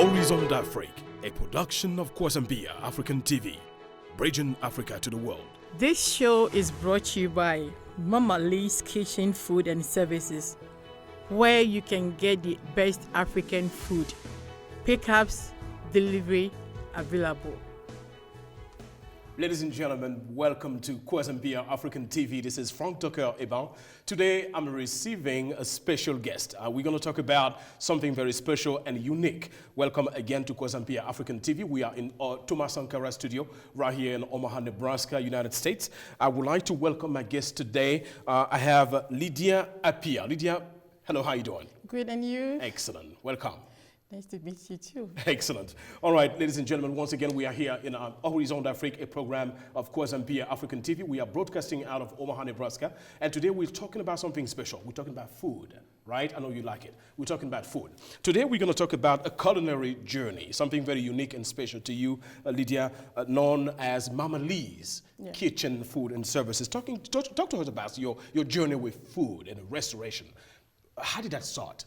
Horizon d'Afrique, a production of Cuisine African TV, bridging Africa to the world. This show is brought to you by Mama Lee's Kitchen Food and Services, where you can get the best African food. Pickups, delivery, available. Ladies and gentlemen, welcome to Cuisine African TV. This is Frank Tucker Eban. Today, I'm receiving a special guest. We're going to talk about something very special and unique. Welcome again to Cuisine African TV. We are in Thomas Sankara studio right here in Omaha, Nebraska, United States. I would like to welcome my guest today. I have Lydia Appiah. Lydia, hello, how are you doing? Good, and you? Excellent. Welcome. Nice to meet you too. Excellent. All right, ladies and gentlemen, once again, we are here in Horizon d'Afrique, a program of Cuisine African TV. We are broadcasting out of Omaha, Nebraska. And today we're talking about something special. We're talking about food, right? I know you like it. We're talking about food. Today we're going to talk about a culinary journey, something very unique and special to you, Lydia, known as Mama Lee's Kitchen Food and Services. Talk to us about your journey with food and restoration. How did that start?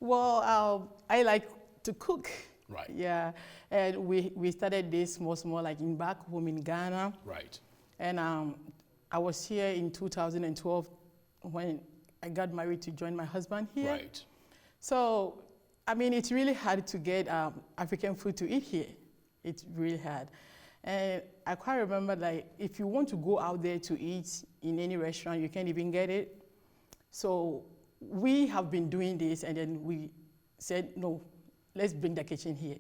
Well, I like to cook. Right. Yeah, and we started this more like in back home in Ghana. Right. And I was here in 2012 when I got married to join my husband here. Right. So, I mean, it's really hard to get African food to eat here. It's really hard. And I quite remember, like, if you want to go out there to eat in any restaurant, you can't even get it. So we have been doing this, and then we said, no, let's bring the kitchen here.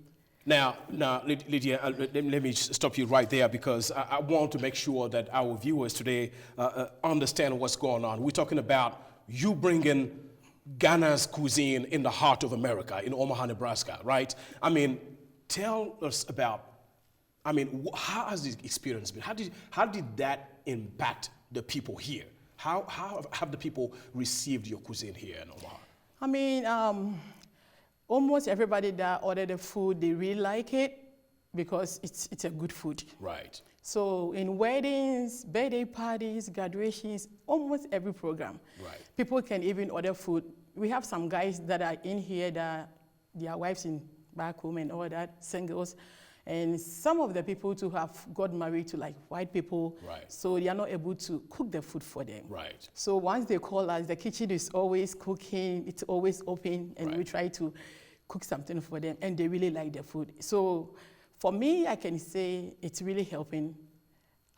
Now, Lydia, let me stop you right there, because I want to make sure that our viewers today understand what's going on. We're talking about you bringing Ghana's cuisine in the heart of America, in Omaha, Nebraska, right? I mean, tell us about, I mean, how has this experience been? How did that impact the people here? How have the people received your cuisine here in Omaha? I mean, almost everybody that ordered the food, they really like it because it's a good food. Right. So in weddings, birthday parties, graduations, almost every program, right, people can even order food. We have some guys that are in here that their wives in back home and all that, singles. And some of the people too have got married to like white people, right, so they are not able to cook the food for them. Right. So once they call us, the kitchen is always cooking, it's always open, and right, we try to cook something for them, and they really like the food. So for me, I can say it's really helping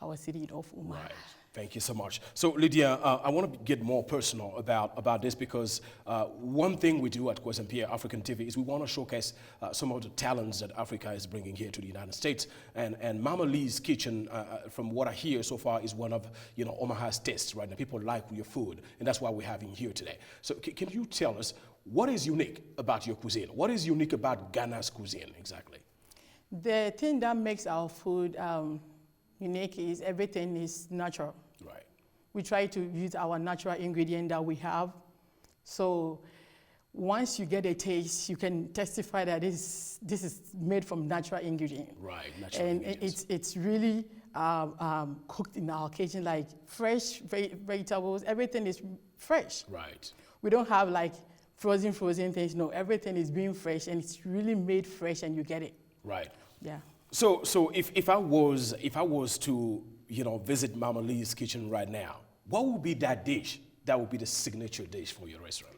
our city of Omaha. Right. Thank you so much. So, Lydia, I want to get more personal about this, because one thing we do at Cuisine African TV is we want to showcase some of the talents that Africa is bringing here to the United States. And Mama Lee's Kitchen, from what I hear so far, is one of Omaha's tastes, right? And people like your food, and that's why we're having you here today. So, can you tell us what is unique about your cuisine? What is unique about Ghana's cuisine exactly? The thing that makes our food unique is everything is natural. Right. We try to use our natural ingredient that we have. So once you get a taste, you can testify that this is made from natural ingredient. Right, natural and ingredients. it's really cooked in our kitchen, like fresh vegetables. Everything is fresh. Right. We don't have like frozen things. No, everything is being fresh, and it's really made fresh, and you get it. Right. Yeah. So if I was to visit Mama Lee's Kitchen right now, what would be that dish that would be the signature dish for your restaurant?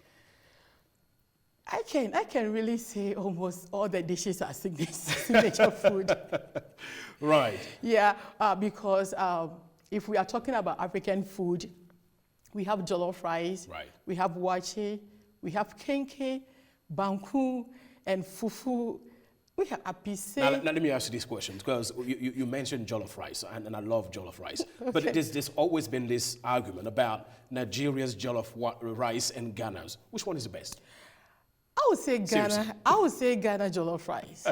I can really say almost all the dishes are signature food. Right. Yeah, because if we are talking about African food, we have jollof rice, right, we have wache, we have kenke, banku, and fufu. We have apise. Now let me ask you this question, because you mentioned jollof rice, and I love jollof rice. Okay. But there's always been this argument about Nigeria's jollof rice and Ghana's. Which one is the best? I would say Ghana. Seriously? I would say Ghana jollof rice.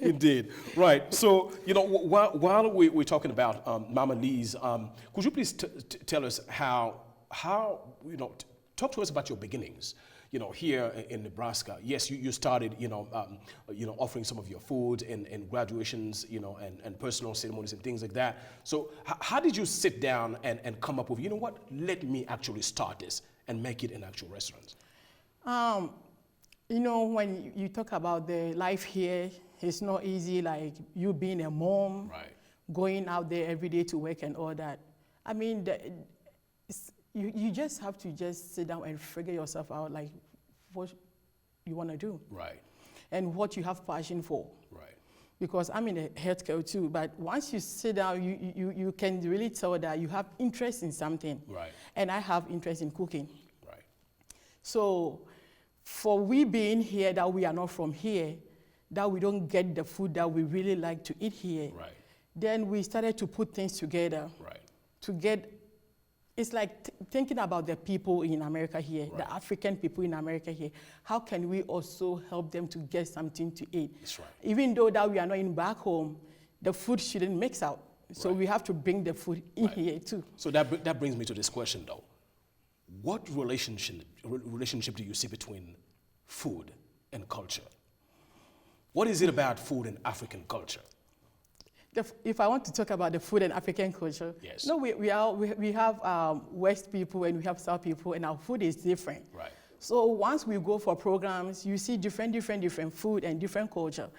Indeed. Right. So, while we're talking about Mama Lee's, could you please tell us how talk to us about your beginnings? Here in Nebraska. Yes, you started, offering some of your food in graduations, and personal ceremonies and things like that. So how did you sit down and come up with, let me actually start this and make it an actual restaurant? You know, when you talk about the life here, it's not easy, like you being a mom, Right. going out there every day to work and all that. I mean, you just have to just sit down and figure yourself out, like what you want to do Right. and what you have passion for. Right. Because I'm in a healthcare too, but once you sit down, you can really tell that you have interest in something. Right. And I have interest in cooking. Right. So for we being here, that we are not from here, that we don't get the food that we really like to eat here, Right. then we started to put things together Right. to get, it's like thinking about the people in America here, Right. the African people in America here. How can we also help them to get something to eat? That's right. Even though that we are not in back home, the food shouldn't mix out. So Right. we have to bring the food in Right. here too. So that brings me to this question, though. What relationship do you see between food and culture? What is it about food and African culture? If I want to talk about the food and African culture, Yes. no, we have West people and we have South people, and our food is different. Right. So once we go for programs, you see different food and different culture.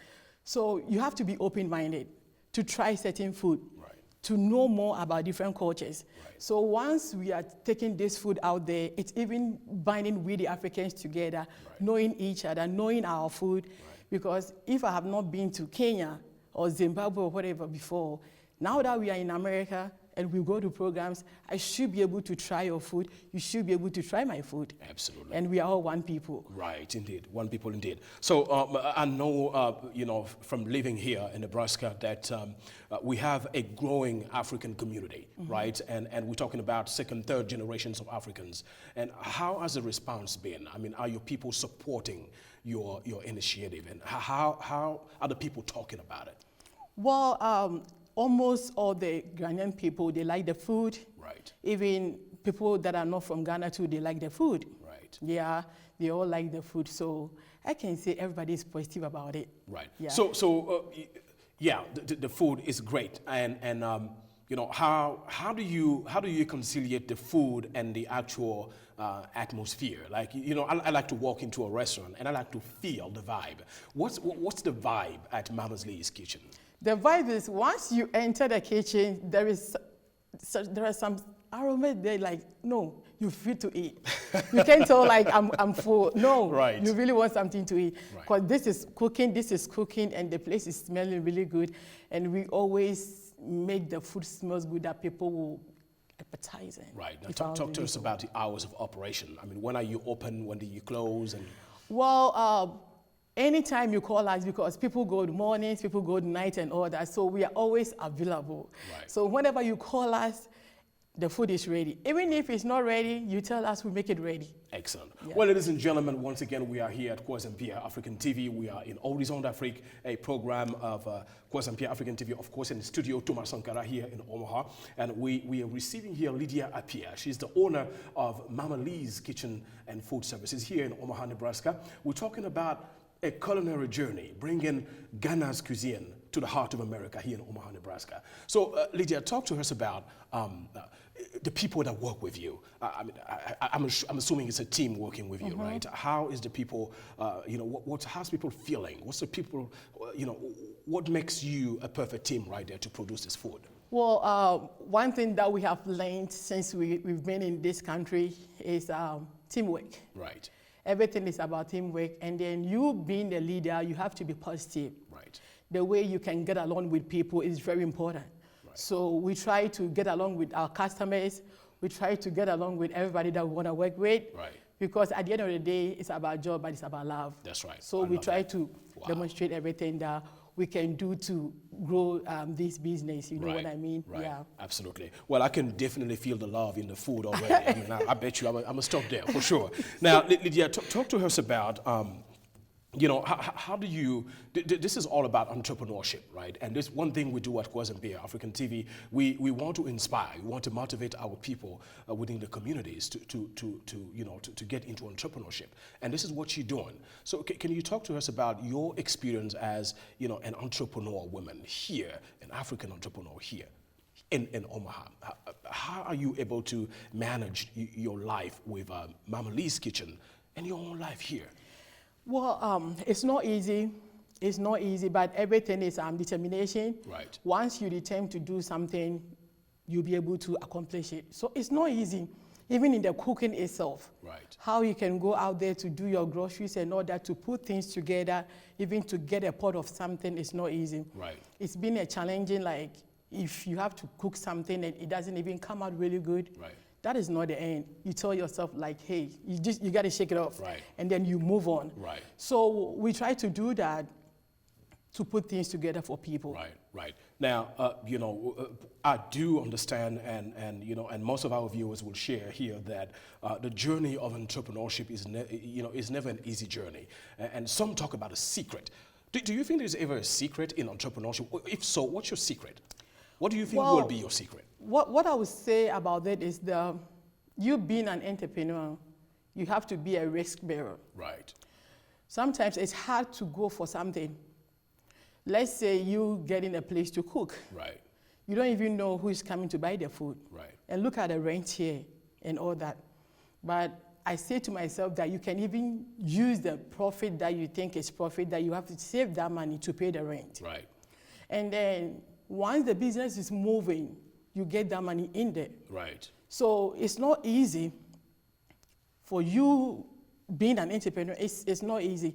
So you have to be open-minded to try certain food, Right. to know more about different cultures. Right. So once we are taking this food out there, it's even binding with the Africans together, Right. knowing each other, knowing our food. Right. Because if I have not been to Kenya or Zimbabwe or whatever before, now that we are in America and we go to programs, I should be able to try your food. You should be able to try my food. Absolutely. And we are all one people. Right, indeed. One people indeed. So I know, from living here in Nebraska that we have a growing African community, right? And we're talking about second, third generations of Africans. And how has the response been? I mean, are your people supporting your initiative? And how are the people talking about it? Well, almost all the Ghanaian people, they like the food. Right. Even people that are not from Ghana too, they like the food. Right. Yeah, they all like the food. So I can say everybody is positive about it. Right. Yeah. So the food is great, and how do you conciliate the food and the actual atmosphere? Like I like to walk into a restaurant and I like to feel the vibe. What's the vibe at Mama's Lee's Kitchen? The vibe is once you enter the kitchen, there are some aroma there, like, no, you feel to eat. You can't tell like I'm full. No, Right. You really want something to eat. Right. Because this is cooking, and the place is smelling really good. And we always make the food smells good that people will appetize it. Right. Now talk to us about the hours of operation. I mean, when are you open? When do you close? And Well, anytime you call us, because people go to mornings, people go to night and all that, so we are always available. Right. So whenever you call us, the food is ready. Even if it's not ready, you tell us, we make it ready. excellent. Yeah. Well, ladies and gentlemen, once again, we are here at Cuisine African TV. We are in Horizon Afrique, a program of Cuisine African TV, of course, in the studio, Thomas Sankara here in Omaha. And we are receiving here Lydia Appiah. She's the owner of Mama Lee's Kitchen and Food Services here in Omaha, Nebraska. We're talking about a culinary journey, bringing Ghana's cuisine to the heart of America here in Omaha, Nebraska. So, Lydia, talk to us about the people that work with you. I'm assuming it's a team working with you, right? How is the people, how's people feeling? What's the people, what makes you a perfect team right there to produce this food? Well, one thing that we have learned since we've been in this country is teamwork. Right. Everything is about teamwork, and then you being the leader, you have to be positive. Right. The way you can get along with people is very important. Right. So we try to get along with our customers. We try to get along with everybody that we want to work with. Right. Because at the end of the day, it's about job, but it's about love. That's right. So I we love try that. to Wow. demonstrate everything that we can do to grow this business. You know what I mean? Right. Yeah. Absolutely. Well, I can definitely feel the love in the food already. I mean, I bet you I'm gonna stop there for sure. Now, Lydia, talk to us about, how do you, this is all about entrepreneurship, right? And this one thing we do at Cuisine African TV, we want to inspire, we want to motivate our people within the communities to get into entrepreneurship. And this is what you're doing. So can you talk to us about your experience as, an entrepreneur woman here, an African entrepreneur here in Omaha? How are you able to manage your life with Mama Lee's Kitchen and your own life here? Well, it's not easy. It's not easy, but everything is determination. Right. Once you determine to do something, you'll be able to accomplish it. So it's not easy, even in the cooking itself. Right. How you can go out there to do your groceries and all that, to put things together, even to get a pot of something is not easy. Right. It's been a challenging, like, if you have to cook something and it doesn't even come out really good, Right. that is not the end. You tell yourself, like, hey, you got to shake it off. Right. And then you move on. Right. So we try to do that, to put things together for people. Right, right. Now, I do understand, and most of our viewers will share here that the journey of entrepreneurship is never an easy journey, and some talk about a secret. Do you think there's ever a secret in entrepreneurship? If so, what's your secret? What do you think will be your secret? What I would say about that is you being an entrepreneur, you have to be a risk bearer. Right. Sometimes it's hard to go for something. Let's say you get in a place to cook. Right. You don't even know who is coming to buy the food. Right. And look at the rent here and all that. But I say to myself that you can even use the profit that you think is profit, that you have to save that money to pay the rent. Right. And then once the business is moving, you get that money in there. Right. So it's not easy for you being an entrepreneur. It's not easy.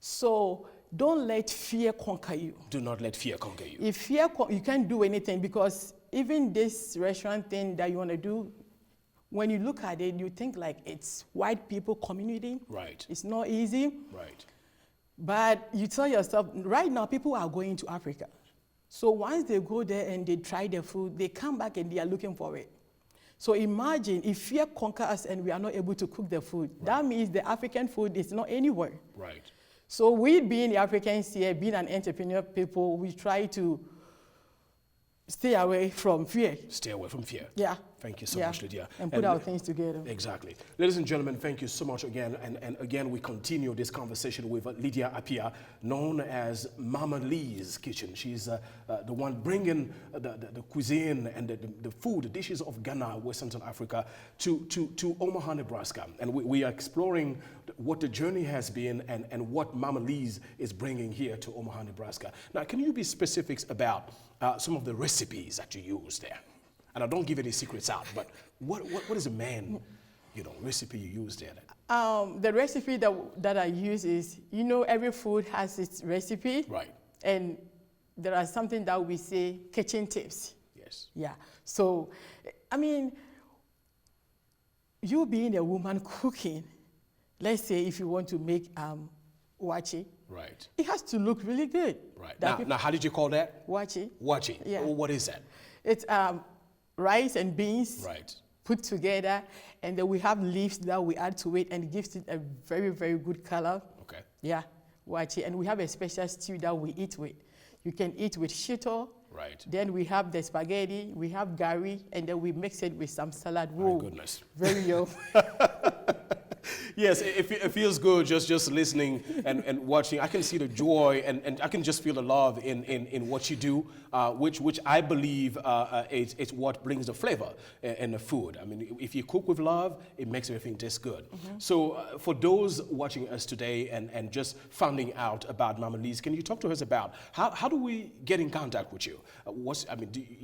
So don't let fear conquer you. Do not let fear conquer you. If fear, you can't do anything, because even this restaurant thing that you want to do, when you look at it, you think like it's white people community. Right. It's not easy. Right. But you tell yourself, right now people are going to Africa. So once they go there and they try the food, they come back and they are looking for it. So imagine if fear conquers us and we are not able to cook the food. Right. That means the African food is not anywhere. Right. So we, being the Africans here, being an entrepreneur people, we try to stay away from fear. Stay away from fear. Yeah. Thank you so much, Lydia. And put our things together. Exactly. Ladies and gentlemen, thank you so much again. And again, we continue this conversation with Lydia Appiah, known as Mama Lee's Kitchen. She's the one bringing the cuisine and the food, the dishes of Ghana, West Central Africa, to Omaha, Nebraska. And we are exploring what the journey has been and what Mama Lee's is bringing here to Omaha, Nebraska. Now, can you be specifics about some of the recipes that you use there? And I don't give any secrets out, but what is the main, recipe you use there? The recipe that I use is, every food has its recipe. Right. And there are something that we say kitchen tips. Yes. Yeah. So, I mean, you being a woman cooking, let's say if you want to make wachi. Right. It has to look really good. Right. Now, how did you call that? Wachi. Wachi. Yeah. What is that? It's rice and beans. Right. Put together, and then we have leaves that we add to it, and it gives it a very, very good color. Okay. Yeah, wachi. And we have a special stew that we eat with. You can eat with shito. Right. Then we have the spaghetti, we have gari, and then we mix it with some salad. Whoa. My goodness. Very yum. Yes, it feels good just listening and watching. I can see the joy and I can just feel the love in what you do, which I believe it's what brings the flavor in the food. I mean, if you cook with love, it makes everything taste good. Mm-hmm. So for those watching us today and just finding out about Mama Lee's, can you talk to us about how do we get in contact with you?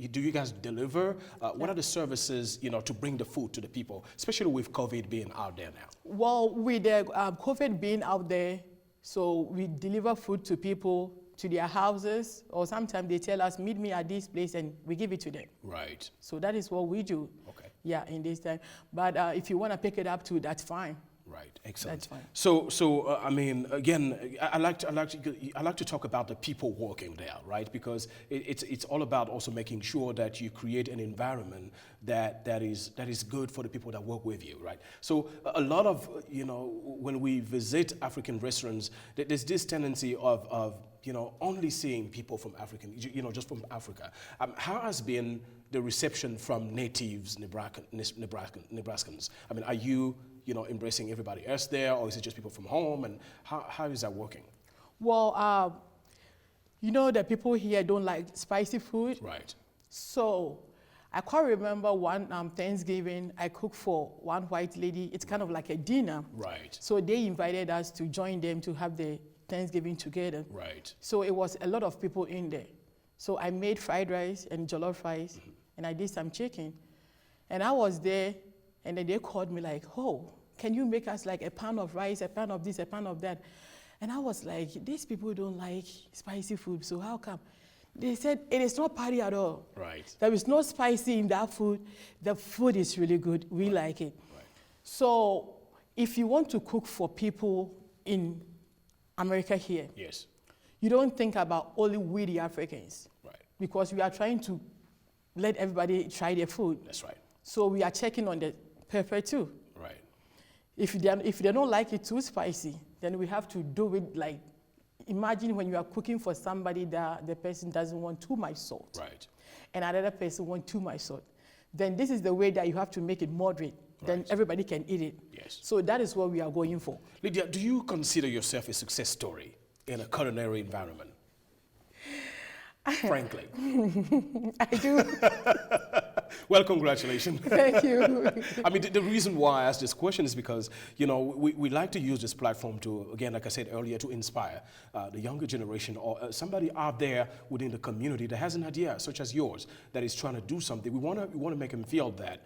Do you guys deliver? What are the services, to bring the food to the people, especially with COVID being out there now? Well, with the COVID being out there, so we deliver food to people, to their houses, or sometimes they tell us, meet me at this place, and we give it to them. Right. So that is what we do. Okay. Yeah, in this time. But if you want to pick it up too, that's fine. Right. Excellent. That's fine. So I mean, again, I like to talk about the people working there, right? Because it's all about also making sure that you create an environment that is good for the people that work with you, right? So a lot of when we visit African restaurants, there's this tendency of only seeing people from just from Africa. How has been the reception from natives, Nebraskans? I mean, are you embracing everybody else there, or is it just people from home? And how is that working? Well, the people here don't like spicy food. Right. So I quite remember one Thanksgiving, I cooked for one white lady. It's kind of like a dinner. Right. So they invited us to join them to have the Thanksgiving together. Right. So it was a lot of people in there. So I made fried rice and jollof rice, and I did some chicken. And I was there, and then they called me like, oh, can you make us like a pound of rice, a pound of this, a pound of that? And I was like, these people don't like spicy food, so how come? They said, it is not party at all. Right. There is no spicy in that food. The food is really good. We like it. Right. So if you want to cook for people in America here, Yes. you don't think about only we the Africans. Right. Because we are trying to let everybody try their food. That's right. So we are checking on the pepper too. Right. If they don't like it too spicy, then we have to do it like, imagine when you are cooking for somebody that the person doesn't want too much salt. Right. And another person wants too much salt. Then this is the way that you have to make it moderate. Then Right. everybody can eat it. Yes. So that is what we are going for. Lydia, do you consider yourself a success story in a culinary environment? Frankly. I do. Well, congratulations. Thank you. I mean, the reason why I ask this question is because, you know, we like to use this platform to, again, like I said earlier, to inspire the younger generation or somebody out there within the community that has an idea, such as yours, that is trying to do something. We want to make them feel that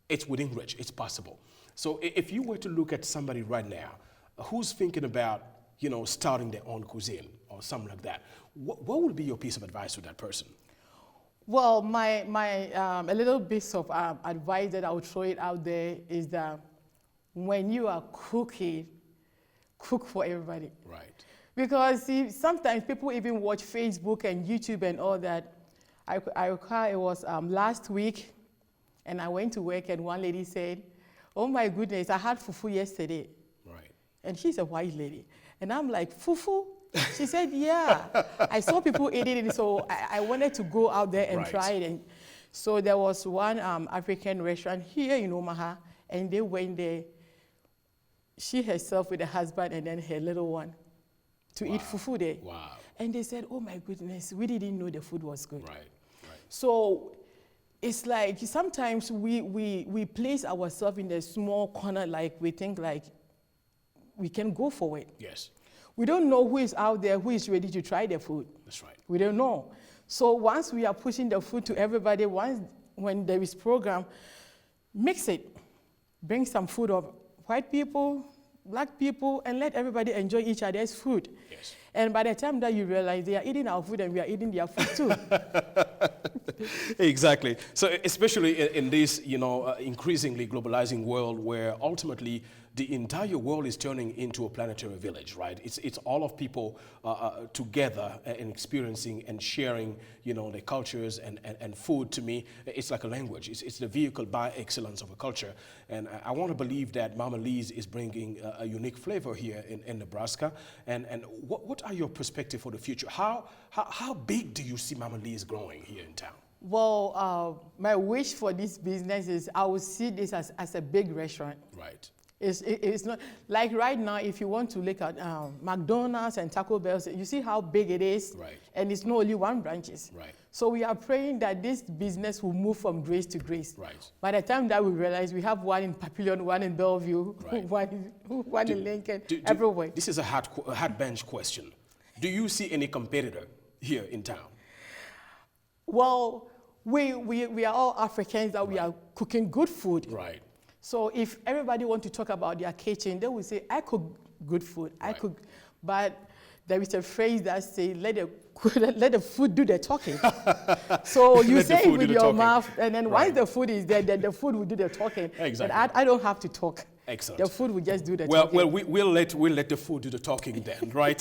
it's within reach, it's possible. So if you were to look at somebody right now who's thinking about, you know, starting their own cuisine or something like that, what would be your piece of advice to that person? Well, my a little bit of advice that I would throw it out there is that when you are cooking, cook for everybody. Right. Because see, sometimes people even watch Facebook and YouTube and all that. I recall it was last week, and I went to work and one lady said, oh my goodness, I had fufu yesterday. Right. And she's a white lady. And I'm like, fufu? She said, yeah. I saw people eating it, so I wanted to go out there and Right. try it. And so there was one African restaurant here in Omaha, and they went there, she herself with her husband and then her little one, to eat fufu there. Wow. And they said, oh my goodness, we didn't know the food was good. Right. Right. So it's like sometimes we place ourselves in a small corner, like we think like we can go for it. Yes. We don't know who is out there, who is ready to try the food. That's right. We don't know. So once we are pushing the food to everybody, when there is program, mix it. Bring some food of white people, black people, and let everybody enjoy each other's food. Yes. And by the time that you realize they are eating our food and we are eating their food too. Exactly. So especially in this, you know, increasingly globalizing world where ultimately the entire world is turning into a planetary village, right? It's all of people together and experiencing and sharing, you know, their cultures and food. To me, it's like a language. It's the vehicle by excellence of a culture. And I want to believe that Mama Lee's is bringing a unique flavor here in Nebraska. And what are your perspectives for the future? How big do you see Mama Lee's growing here in town? Well, my wish for this business is I would see this as a big restaurant. Right. It's not like right now. If you want to look at McDonald's and Taco Bell, you see how big it is, Right. And it's not only one branches. Right. So we are praying that this business will move from grace to grace. Right. By the time that we realize we have one in Papillon, one in Bellevue, Right. one in Lincoln, everywhere. This is a hard bench question. Do you see any competitor here in town? Well, we are all Africans that we are cooking good food. Right. So if everybody want to talk about their kitchen, they will say, I cook good food, I Right. cook, but there is a phrase that says, let the food do the talking. So you Let the say it food do with the your talking. mouth, and then Right. once the food is there, then the food will do the talking. Exactly. And I don't have to talk. Excellent. The food will just do the Well, talking. we'll let the food do the talking then, right?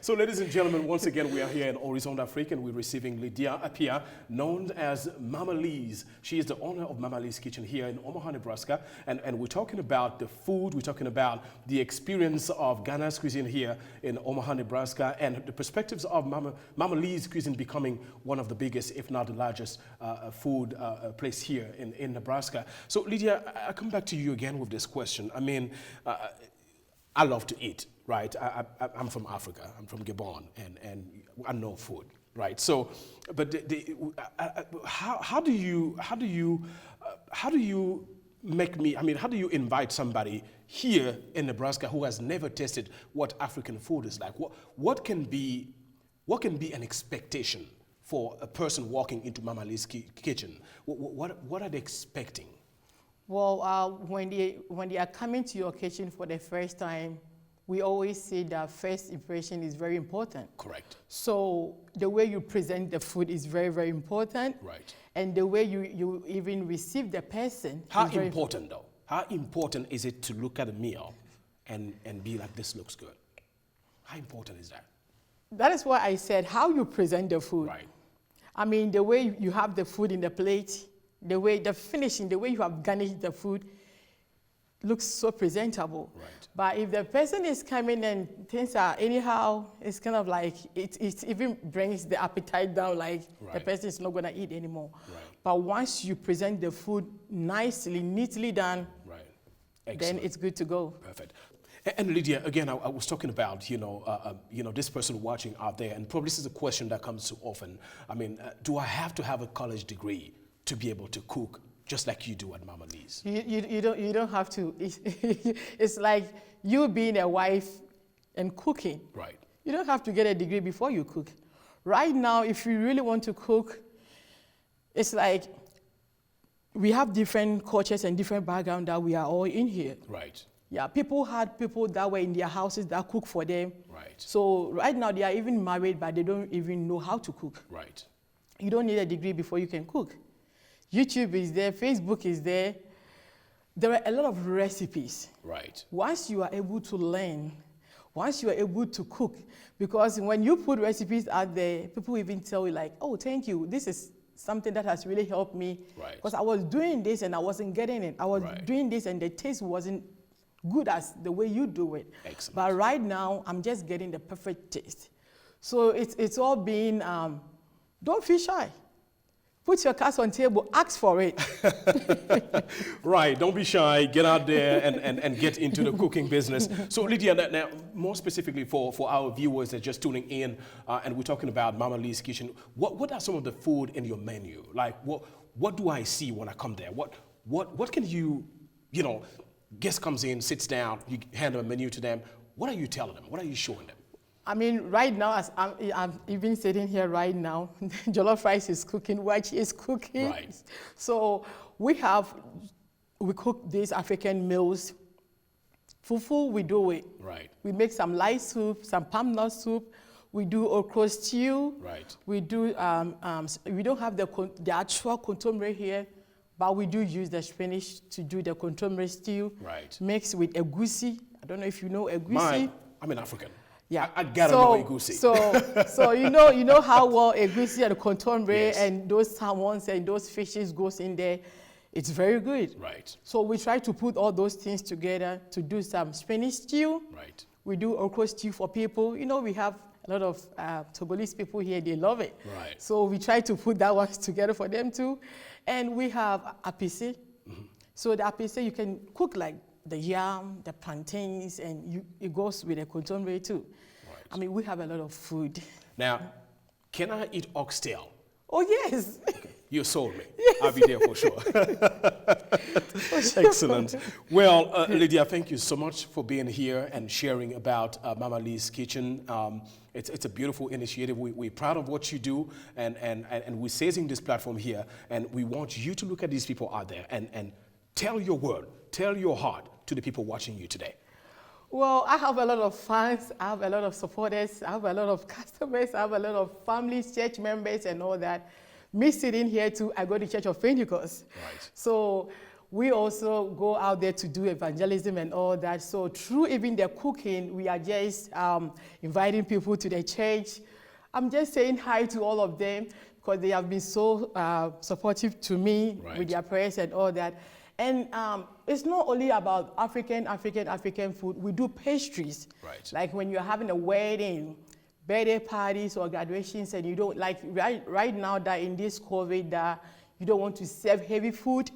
So, ladies and gentlemen, once again, we are here in Horizon Afrique, and we're receiving Lydia Appiah, known as Mama Lee's. She is the owner of Mama Lee's Kitchen here in Omaha, Nebraska, and we're talking about the food, we're talking about the experience of Ghana's cuisine here in Omaha, Nebraska, and the perspectives of Mama Lee's cuisine becoming one of the biggest, if not the largest, food place here in Nebraska. So, Lydia, I come back to you again with this question. I mean, I love to eat, right? I'm from Africa. I'm from Gabon, and I know food. Right. So, but how do you make me? I mean, how do you invite somebody here in Nebraska who has never tasted what African food is like? What can be an expectation for a person walking into Mama Lee's kitchen? What are they expecting? Well, when they are coming to your kitchen for the first time, we always say that first impression is very important. Correct. So the way you present the food is very, very important. Right. And the way you even receive the person. How important though? How important is it to look at a meal and be like, this looks good? How important is that? That is why I said how you present the food. Right. I mean, the way you have the food in the plate, the finishing, the way you have garnished the food looks so presentable. Right. But if the person is coming and things are anyhow, it's kind of like, it even brings the appetite down, like the person is not going to eat anymore. Right. But once you present the food nicely, neatly done, then it's good to go. Perfect. And Lydia, again, I was talking about, this person watching out there, and probably this is a question that comes so often. I mean, do I have to have a college degree to be able to cook just like you do at Mama Lee's? You don't have to. It's like you being a wife and cooking. Right. You don't have to get a degree before you cook. Right now, if you really want to cook, it's like we have different cultures and different backgrounds that we are all in here. Right. Yeah, people had people that were in their houses that cook for them. Right. So right now they are even married, but they don't even know how to cook. Right. You don't need a degree before you can cook. YouTube is there, Facebook is there. There are a lot of recipes. Right. Once you are able to learn, once you are able to cook, because when you put recipes out there, people even tell you like, oh, thank you, this is something that has really helped me. Right. Because I was doing this and I wasn't getting it. I was doing this and the taste wasn't good as the way you do it. Excellent. But right now, I'm just getting the perfect taste. So it's all being, don't feel shy. Put your cards on table, ask for it. Right, don't be shy, get out there and get into the cooking business. So Lydia, now more specifically for our viewers that are just tuning in, and we're talking about Mama Lee's Kitchen, what are some of the food in your menu? Like, what do I see when I come there? What can guest comes in, sits down, you hand them a menu to them, what are you telling them? What are you showing them? I mean, right now, as I'm even sitting here right now, jollof rice is cooking, wachi is cooking. Right. So we cook these African meals. Fufu, we do it. Right. We make some light soup, some palm nut soup. We do okra stew. Right. We do, we don't have the actual contomere here, but we do use the spinach to do the contomere stew. Right. Mixed with egusi. I don't know if you know egusi. I'm an African. Yeah, I gotta know egusi. So you know how well egusi and contomere and those salmons and those fishes goes in there. It's very good. Right. So we try to put all those things together to do some spinach stew. Right. We do okra stew for people. You know, we have a lot of Togolese people here. They love it. Right. So we try to put that one together for them too. And we have appiah. Mm-hmm. So the appiah you can cook like the yam, the plantains, and it goes with the contomere too. Right. I mean, we have a lot of food. Now, can I eat oxtail? Oh, yes. Okay. You sold me. Yes. I'll be there for sure. Excellent. Well, Lydia, thank you so much for being here and sharing about Mama Lee's Kitchen. It's a beautiful initiative. We're proud of what you do, and we're seizing this platform here, and we want you to look at these people out there and tell your word, tell your heart to the people watching you today. Well, I have a lot of fans, I have a lot of supporters, I have a lot of customers, I have a lot of families, church members and all that. Me sitting here too, I go to Church of Pentecost. Right. So we also go out there to do evangelism and all that. So through even the cooking, we are just inviting people to the church. I'm just saying hi to all of them because they have been so supportive to me with their prayers and all that. And it's not only about African food. We do pastries. Right. Like when you're having a wedding, birthday parties or graduations, and you don't like right now that in this COVID that you don't want to serve heavy food,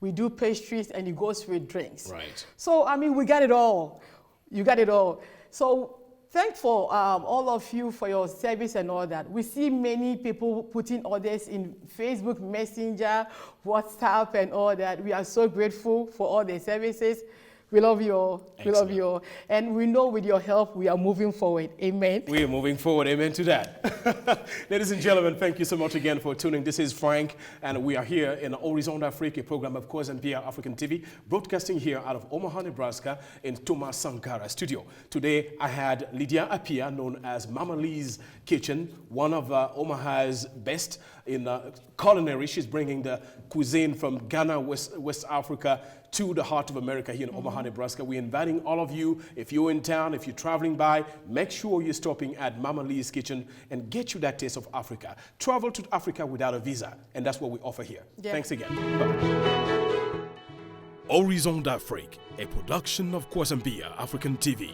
we do pastries and it goes with drinks. Right. So I mean, we got it all. You got it all. So Thanks for all of you for your service and all that. We see many people putting orders in Facebook Messenger, WhatsApp and all that. We are so grateful for all the services. We love you all. We love you all. And we know with your help, we are moving forward. Amen. We are moving forward. Amen to that. Ladies and gentlemen, thank you so much again for tuning. This is Frank, and we are here in Horizon Afrique, a program of course Appiah African TV, broadcasting here out of Omaha, Nebraska, in Thomas Sankara studio. Today, I had Lydia Appiah, known as Mama Lee's Kitchen, one of Omaha's best in culinary. She's bringing the cuisine from Ghana, West Africa, to the heart of America here in Omaha, Nebraska. We're inviting all of you, if you're in town, if you're traveling by, make sure you're stopping at Mama Lee's Kitchen and get you that taste of Africa. Travel to Africa without a visa, and that's what we offer here. Yeah. Thanks again. Bye-bye. Horizon d'Afrique, a production of Appiah African TV,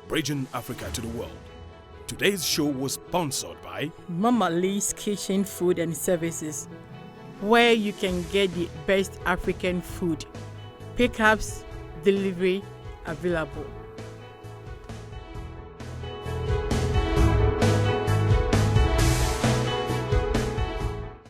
bridging Africa to the world. Today's show was sponsored by Mama Lee's Kitchen Food and Services, where you can get the best African food. Pickups, delivery available.